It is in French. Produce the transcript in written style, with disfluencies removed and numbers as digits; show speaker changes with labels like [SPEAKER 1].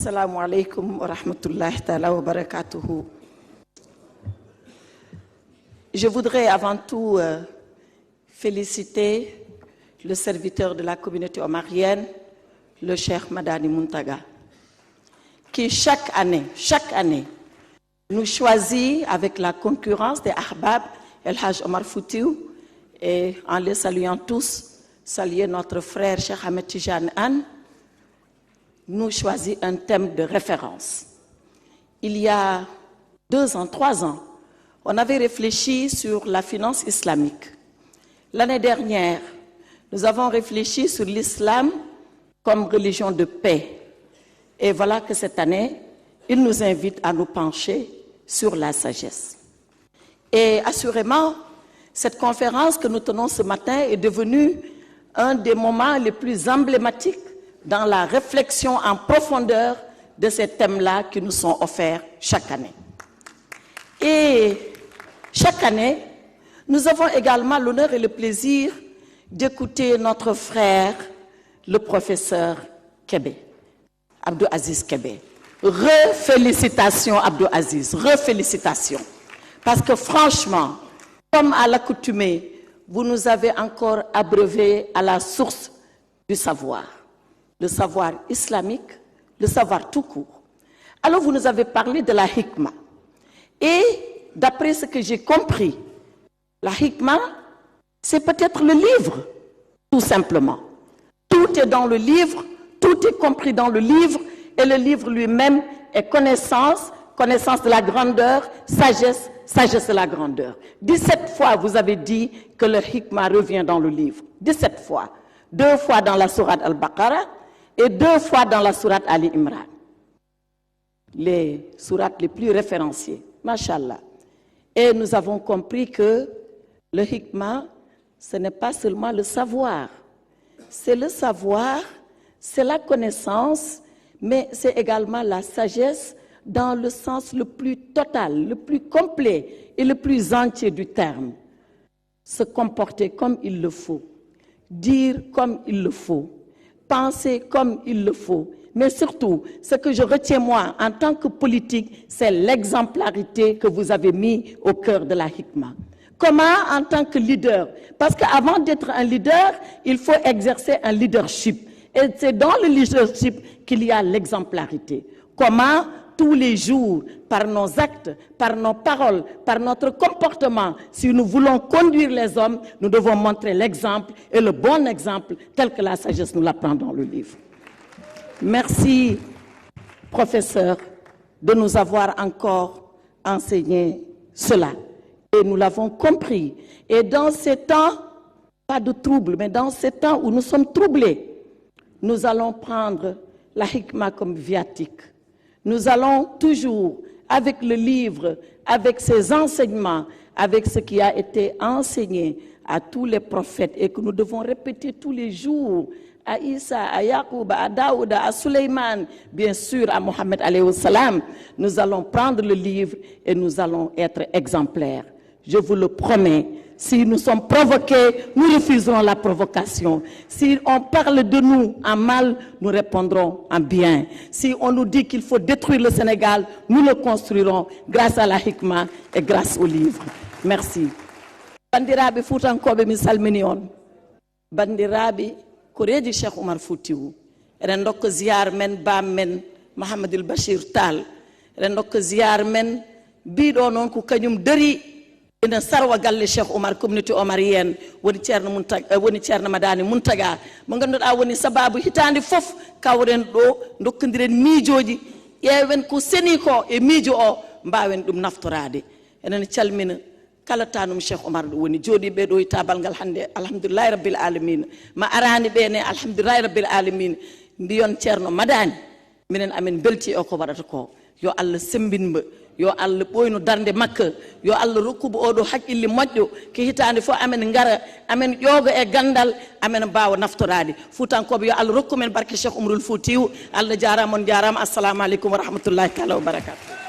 [SPEAKER 1] Assalamu alaikum wa rahmatullahi ta'ala wa barakatuhu. Je voudrais avant tout féliciter le serviteur de la communauté omarienne, le Cheikh Madani Muntaga, qui chaque année, nous choisit avec la concurrence des Ahbab, El Hajj Omar Foutiou, et en les saluant tous, saluer notre frère Cheikh Ahmed Tidiane Anne, nous choisit un thème de référence. Il y a 3 ans, on avait réfléchi sur la finance islamique. L'année dernière, nous avons réfléchi sur l'islam comme religion de paix. Et voilà que cette année, il nous invite à nous pencher sur la sagesse. Et assurément, cette conférence que nous tenons ce matin est devenue un des moments les plus emblématiques dans la réflexion en profondeur de ces thèmes-là qui nous sont offerts chaque année. Et chaque année, nous avons également l'honneur et le plaisir d'écouter notre frère, le professeur Kébé, Abdou Aziz Kébé. Félicitations Abdou Aziz, félicitations. Parce que franchement, comme à l'accoutumée, vous nous avez encore abreuvé à la source du savoir. Le savoir islamique, le savoir tout court. Alors vous nous avez parlé de la hikma. Et d'après ce que j'ai compris, la hikma, c'est peut-être le livre, tout simplement. Tout est dans le livre, tout est compris dans le livre, et le livre lui-même est connaissance, connaissance de la grandeur, sagesse, sagesse de la grandeur. 17 fois, vous avez dit que le hikma revient dans le livre. 17 fois. 2 fois dans la sourate Al-Baqarah, et 2 fois dans la sourate Ali Imran. Les sourates les plus référenciées, Masha'Allah. Et nous avons compris que le hikma, ce n'est pas seulement le savoir. C'est le savoir, c'est la connaissance, mais c'est également la sagesse dans le sens le plus total, le plus complet et le plus entier du terme. Se comporter comme il le faut, dire comme il le faut, penser comme il le faut. Mais surtout, ce que je retiens moi en tant que politique, c'est l'exemplarité que vous avez mis au cœur de la hikma. Comment en tant que leader? Parce qu'avant d'être un leader, il faut exercer un leadership. Et c'est dans le leadership qu'il y a l'exemplarité. Comment tous les jours, par nos actes, par nos paroles, par notre comportement, si nous voulons conduire les hommes, nous devons montrer l'exemple et le bon exemple tel que la sagesse nous l'apprend dans le livre. Merci, professeur, de nous avoir encore enseigné cela. Et nous l'avons compris. Et dans ces temps, pas de trouble, mais dans ces temps où nous sommes troublés, nous allons prendre la hikma comme viatique. Nous allons toujours, avec le livre, avec ses enseignements, avec ce qui a été enseigné à tous les prophètes et que nous devons répéter tous les jours, à Isa, à Yaqub, à Daouda, à Suleiman, bien sûr à Mohammed alayhi salam, nous allons prendre le livre et nous allons être exemplaires. Je vous le promets. Si nous sommes provoqués, nous refuserons la provocation. Si on parle de nous en mal, nous répondrons en bien. Si on nous dit qu'il faut détruire le Sénégal, nous le construirons grâce à la hikma et grâce au livre. Merci. Bandirabi Foutankobe mi salmini on. Bandirabi koreji Cheikh Omar Foutiou. Ren ndok ziar men bam men Mohamedou Bachir Tall. Ren ndok ziar men bido non ko kanyum deuri ina sarwa galle Cheikh Omar communauté omarienne woni Ceerno Muntaga woni Ceerno Madani Muntaga mo ganduɗa woni sababu hitande fof kawren ɗo dokkodiren miijoji ƴeewen ko seni ko e miijo o mbawen ɗum naftorade enen calmina kala tanum Cheikh Omar ɗo woni jooɗiɓe ɗo e tabal ngal hande alhamdulillahi rabbil alamin ma arani ɓe ne alhamdulillahi rabbil alamin mbiyon Ceerno Madani minen amen belti o ko waɗata ko yo Allah sembinmo yo Allah ɓoyno darde makka yo Allah rokkubo oɗo haqqille moƴƴo ke hitande fof amen ngara amen ƴooga e gandal amen mbawa naftorade Fuutankoɓe yo Allah rokkumen barke Cheikh Oumarul Foutiyou Allah jarama on jarama assalamu aleykum wa rahmatullahi taala wa barakatuh.